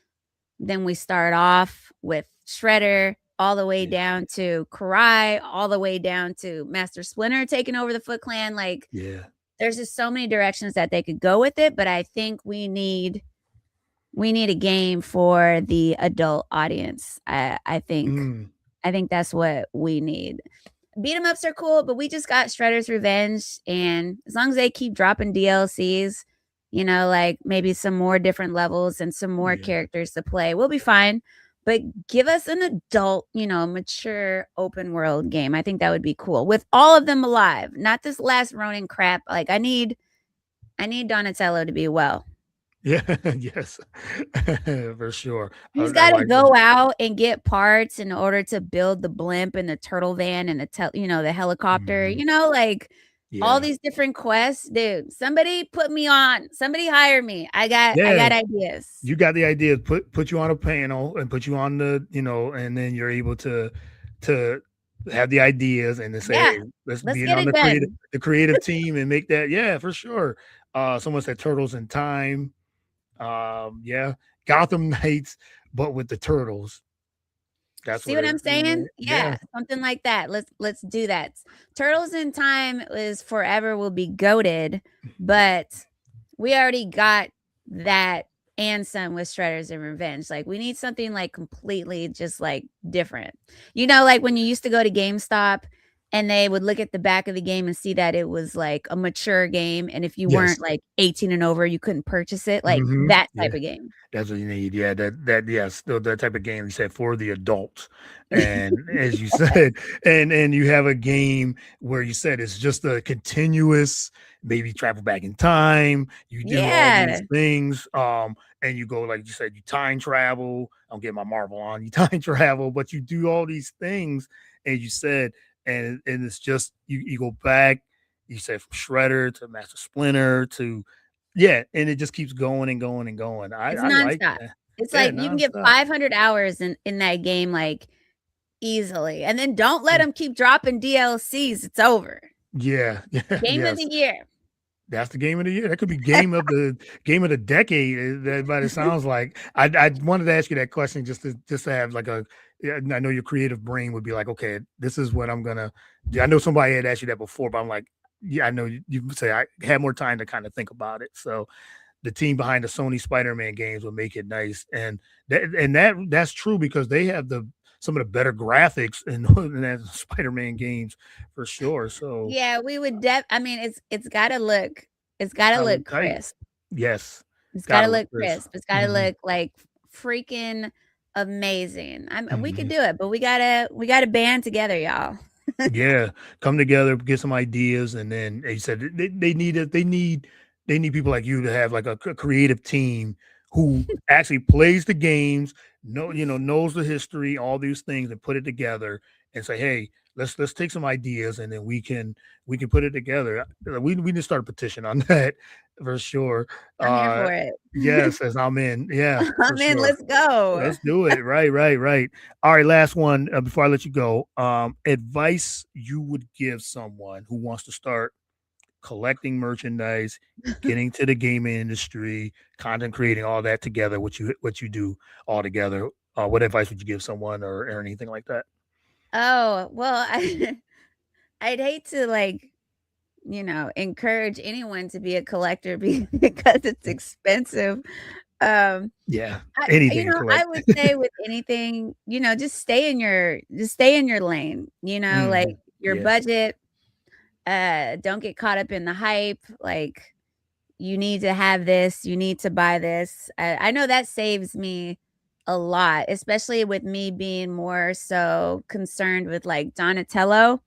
B: then we start off with Shredder all the way
A: yeah.
B: down to Karai, all the way down to Master Splinter taking over the Foot Clan. Like,
A: Yeah.
B: there's just so many directions that they could go with it, but I think we need a game for the adult audience.
A: Mm,
B: I think that's what we need. Beat 'em ups are cool, but we just got Shredder's Revenge, and as long as they keep dropping DLCs, like maybe some more different levels and some more
A: yeah.
B: characters to play, we'll be fine. But give us an adult, mature open world game. I think that would be cool with all of them alive, not this last Ronin crap. Like I need Donatello to be well.
A: Yeah. Yes. For sure.
B: He's
A: I
B: got to
A: like that.
B: go out and get parts in order to build the blimp and the turtle van and the helicopter,
A: Mhm.
B: like all
A: Yeah.
B: these different quests. Dude, somebody put me on. Somebody hire me. I
A: Yeah.
B: got ideas.
A: You got the idea. Put you on a panel and put you on the, and then you're able to have the ideas and then say,
B: Yeah.
A: hey, let's
B: Let's
A: be
B: get
A: on
B: it done.
A: the creative team and make that. Yeah, for sure. Someone said Turtles in Time. Yeah, Gotham Knights, but with the turtles. That's
B: See
A: what
B: what
A: it.
B: I'm saying?
A: Yeah.
B: Yeah, something like that. Let's do that. Turtles in Time is forever will be goaded, but we already got that and some with Shredders and Revenge. Like we need something like completely just like different. Like when you used to go to GameStop and they would look at the back of the game and see that it was like a mature game, and if you
A: Yes.
B: weren't like 18 and over, you couldn't purchase it. Like
A: Mhm.
B: that
A: Yeah.
B: type of game.
A: That's what you need. Yeah, that yes, that type of game you said for the adults. And as you said, and you have a game where you said it's just a continuous, maybe travel back in time, you do all these
B: Yeah.
A: things, and you go, like you said, you time travel. I'm getting my Marvel on, you time travel, but you do all these things, as you said, and it's just you go back, you said from Shredder to Master Splinter to Yeah, and it just keeps going and going and going.
B: It's
A: I like
B: nonstop.
A: that.
B: It's
A: Yeah,
B: like you can get
A: nonstop.
B: 500 hours in that game, like, easily, and then don't let
A: Yeah,
B: them keep dropping DLCs, it's over.
A: yeah, yeah,
B: Game of the
A: yes.
B: year.
A: That's the game of the year. That could be game of the decade. That but it sounds like. I wanted to ask you that question just to have like a. Yeah, I know your creative brain would be like, okay, this is what I'm gonna do. I know somebody had asked you that before, but I'm like, yeah, I know you say I had more time to kind of think about it. So the team behind the Sony Spider-Man games would make it nice, and that's true because they have some of the better graphics in the Spider-Man games for sure. So
B: Yeah, we would I mean, it's gotta
A: gotta
B: look
A: look tight.
B: crisp.
A: Yes,
B: It's gotta
A: gotta look
B: look
A: crisp.
B: crisp. It's gotta
A: Mhm.
B: look, like, freaking amazing. We could
A: Mhm.
B: do it, but we gotta band together, y'all.
A: Yeah, come together, get some ideas, and then they said they need it. They need people like you to have like a creative team who actually plays the games, knows the history, all these things, and put it together and say, hey, let's take some ideas, and then we can put it together. We need to start a petition on that for sure.
B: I'm here
A: Uh,
B: for it.
A: yes, as I'm in. Yeah, for
B: I'm in,
A: sure.
B: let's go.
A: Let's do it. Right, right, right. All right, last one before I let you go. Advice you would give someone who wants to start collecting merchandise, getting to the gaming industry, content creating, all that together. What you do all together. What advice would you give someone or anything like that?
B: Oh, well, I'd hate to, like, encourage anyone to be a collector because it's expensive. Um,
A: Yeah, anything to
B: I
A: collect.
B: would say with anything, just stay in your lane, like
A: Mhm.
B: your
A: Yeah.
B: budget, don't get caught up in the hype, like you need to have this, you need to buy this. I know that saves me a lot, especially with me being more so concerned with like Donatello.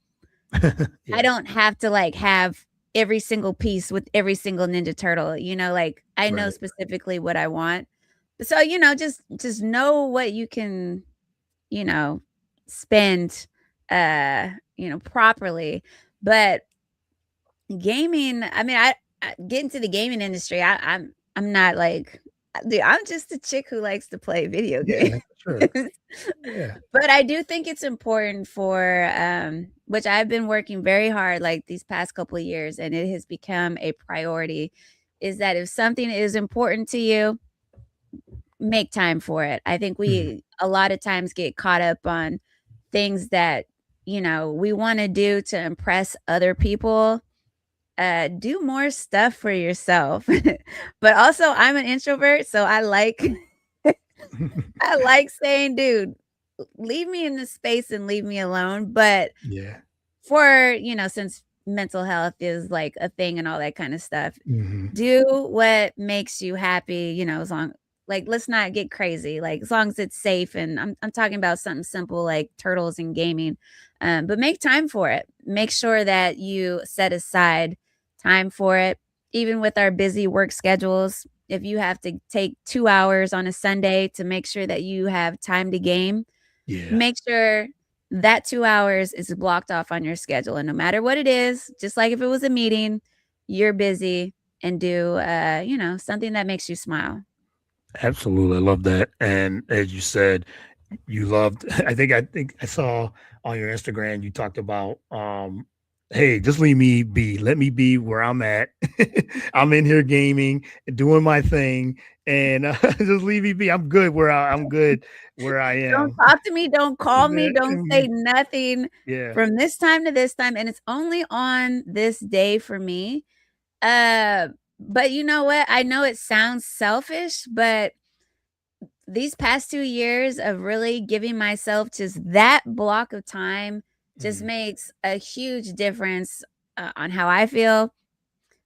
B: I
A: Yeah.
B: don't have to, like, have every single piece with every single Ninja Turtle, like, I know
A: Right.
B: specifically what I want. So, just know what you can, you know, spend, properly. But gaming, I mean, I get into the gaming industry, I'm not like dude, I'm just a chick who likes to play video games.
A: Yeah. Sure. Yeah.
B: But I do think it's important for, which I've been working very hard like these past couple of years, and it has become a priority, is that if something is important to you, make time for it. I think
A: Mhm.
B: we a lot of times get caught up on things that, we want to do to impress other people. Do more stuff for yourself. But also I'm an introvert, so I like I like saying, dude, leave me in this space and leave me alone. But
A: Yeah.
B: since mental health is like a thing and all that kind of stuff,
A: Mhm.
B: do what makes you happy, as long like let's not get crazy. Like as long as it's safe, and I'm talking about something simple like turtles and gaming. But make time for it. Make sure that you set aside time for it. Even with our busy work schedules, if you have to take 2 hours on a Sunday to make sure that you have time to game,
A: Yeah.
B: make sure that 2 hours is blocked off on your schedule, and no matter what it is, just like if it was a meeting, you're busy and do, something that makes you smile.
A: Absolutely. I love that. And as you said, you loved I think I saw on your Instagram you talked about hey, just leave me be. Let me be where I'm at. I'm in here gaming and doing my thing and just leave me be. I'm good where I
B: Don't
A: am.
B: talk to me, don't call me, don't
A: Yeah.
B: say nothing
A: Yeah.
B: from this time to this time, and it's only on this day for me. Uh, but you know what? I know it sounds selfish, but these past 2 years of really giving myself just that block of time just
A: Mm,
B: makes a huge difference, on how I feel,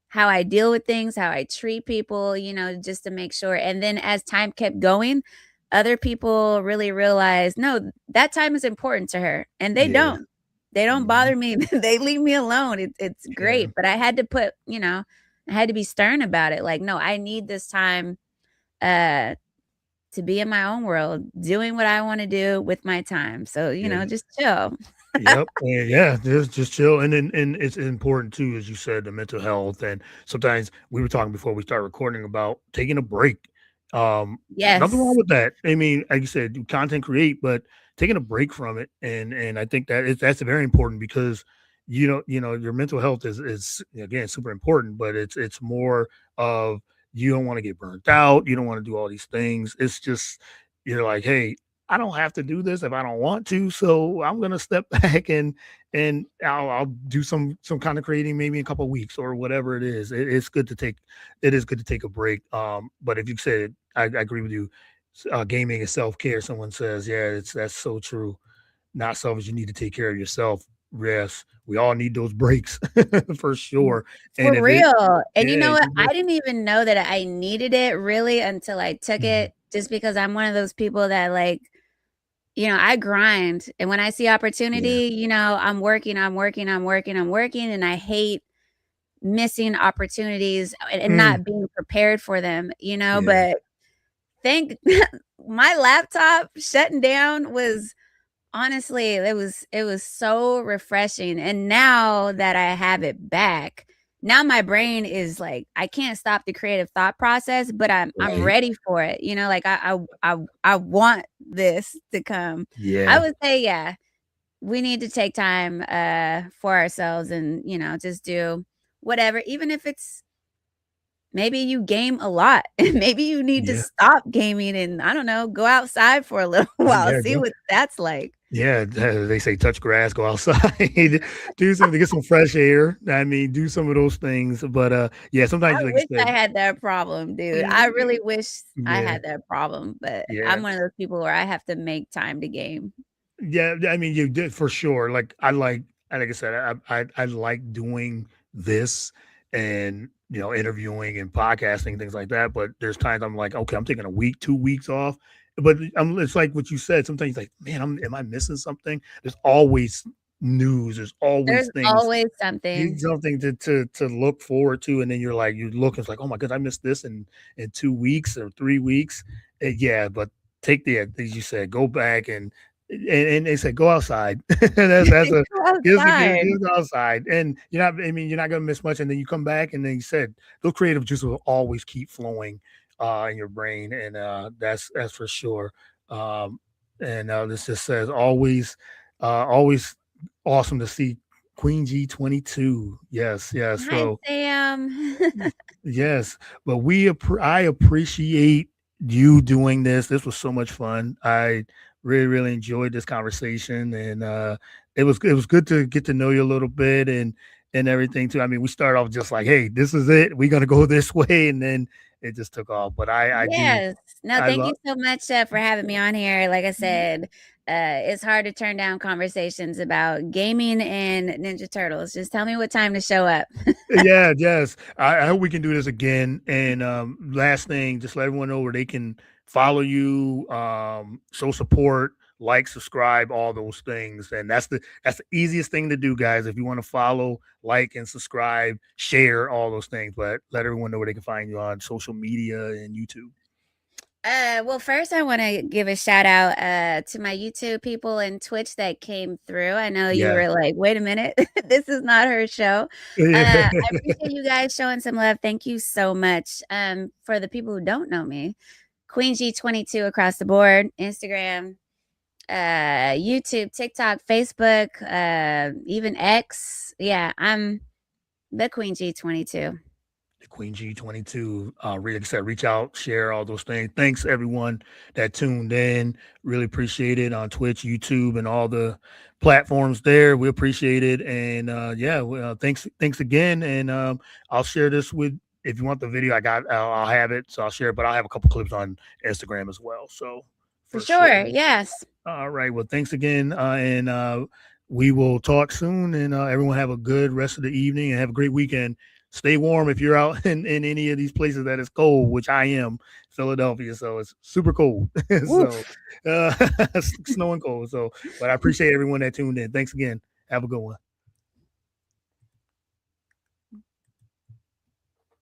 B: how I deal with things, how I treat people, just to make sure. And then as time kept going, other people really realized, no, that time is important to her. And they
A: yeah.
B: don't. They don't
A: Mhm.
B: bother me. They leave me alone. It's
A: Yeah.
B: great. But I had to I had to be stern about it. Like, no, I need this time uh to be in my own world, doing what I want to do with my time. So,
A: Yeah.
B: just chill.
A: Yep, and yeah, just chill, and then and it's important too, as you said, the mental health, and sometimes we were talking before we start recording about taking a break. Nothing wrong
B: Yes.
A: with that. I mean, like you said, do content create, but taking a break from it, and I think that's very important because your mental health is again super important, but it's more of you don't want to get burnt out, you don't want to do all these things. It's just you're like, hey, I don't have to do this if I don't want to. So I'm gonna step back and I'll do some kind of creating maybe in a couple of weeks or whatever it is. It's good to take it is good to take a break. But if you said I agree with you, gaming is self care. Someone says, yeah, that's so true. Not selfish. You need to take care of yourself. Yes, we all need those breaks for sure. And
B: For
A: if it,
B: real. And you
A: yeah,
B: know what?
A: you
B: I
A: just,
B: didn't even know that I needed it really until I took
A: mhm,
B: it, just because I'm one of those people that like, I grind. And when I see
A: yeah,
B: opportunity, I'm working, I'm working, I'm working, I'm working. And I hate missing opportunities and
A: mm,
B: not being prepared for them.
A: yeah,
B: But thank my laptop shutting down was honestly, it was so refreshing, and now that I have it back, now my brain is like, I can't stop the creative thought process, but I'm
A: right,
B: ready for it, like, I want this to come. I
A: yeah,
B: would say, yeah, we need to take time, for ourselves and, just do whatever, even if it's maybe you game a lot, and maybe you need to
A: yeah,
B: stop gaming and, I don't know, go outside for a little while,
A: yeah.
B: see what that's like.
A: Yeah, they say touch grass, go outside, do something, get some fresh air. I mean, do some of those things. But yeah, sometimes,
B: I
A: like you
B: wish I
A: said,
B: had that problem, dude. I
A: mm,
B: really wish I
A: yeah,
B: had that problem, but
A: yeah,
B: I'm one of those people where I have to make time to game.
A: yeah. I mean, you did for sure. Like I said, I like doing this and interviewing and podcasting things like that. But there's times I'm like, okay, I'm taking a week, 2 weeks off. But it's like what you said. Sometimes like, man, am I missing something? There's always news. There's always
B: There's
A: things.
B: always
A: Need
B: something.
A: something to look forward to, and then you're like, you look, it's like, oh my god, I missed this in 2 weeks or 3 weeks. Yeah, but take as you said, go back and they said go outside. That's a
B: Go
A: get
B: outside.
A: go outside, and you're not. I mean, you're not gonna miss much, and then you come back, and then you said those creative juices will always keep flowing in your brain, and that's for sure. Um, and this just says always awesome to see Queen G22. Yes, yes.
B: Hi,
A: So
B: Sam.
A: yes, but I appreciate you doing this. This was so much fun. I really enjoyed this conversation, and it was good to get to know you a little bit and everything too. I mean, we started off just like, hey, this is it. We're gonna go this way, and then it just took off. But I do
B: Yes. No,
A: I
B: thank
A: love.
B: you so much, for having me on here. Like I said, it's hard to turn down conversations about gaming and Ninja Turtles. Just tell me what time to show up.
A: Yeah, yes. I hope we can do this again. And last thing, just let everyone know where they can follow you, show support, like, subscribe, all those things. And that's the easiest thing to do, guys. If you want to follow, like, and subscribe, share all those things. But let everyone know where they can find you on social media and YouTube.
B: Well, first I want to give a shout out to my YouTube people and Twitch that came through. I know you
A: Yeah.
B: were like, "Wait a minute, this is not her show."
A: Yeah.
B: I appreciate you guys showing some love. Thank you so much. For the people who don't know me, Queen G22 across the board, Instagram, YouTube, TikTok, Facebook, even X. Yeah, I'm the Queen G22.
A: The Queen G22. Like I said, reach out, share all those things. Thanks everyone that tuned in. Really appreciate it on Twitch, YouTube, and all the platforms there. We appreciate it. And yeah, well, thanks again. And I'll share this with if you want the video. I'll have it, so I'll share it. But I'll have a couple clips on Instagram as well. So
B: For
A: for sure.
B: sure. Yes.
A: All right. Well, thanks again, and we will talk soon. And everyone have a good rest of the evening and have a great weekend. Stay warm if you're out in any of these places that is cold, which I am, Philadelphia. So it's super cold. So
B: Woof.
A: snowing cold. So, but I appreciate everyone that tuned in. Thanks again. Have a good one.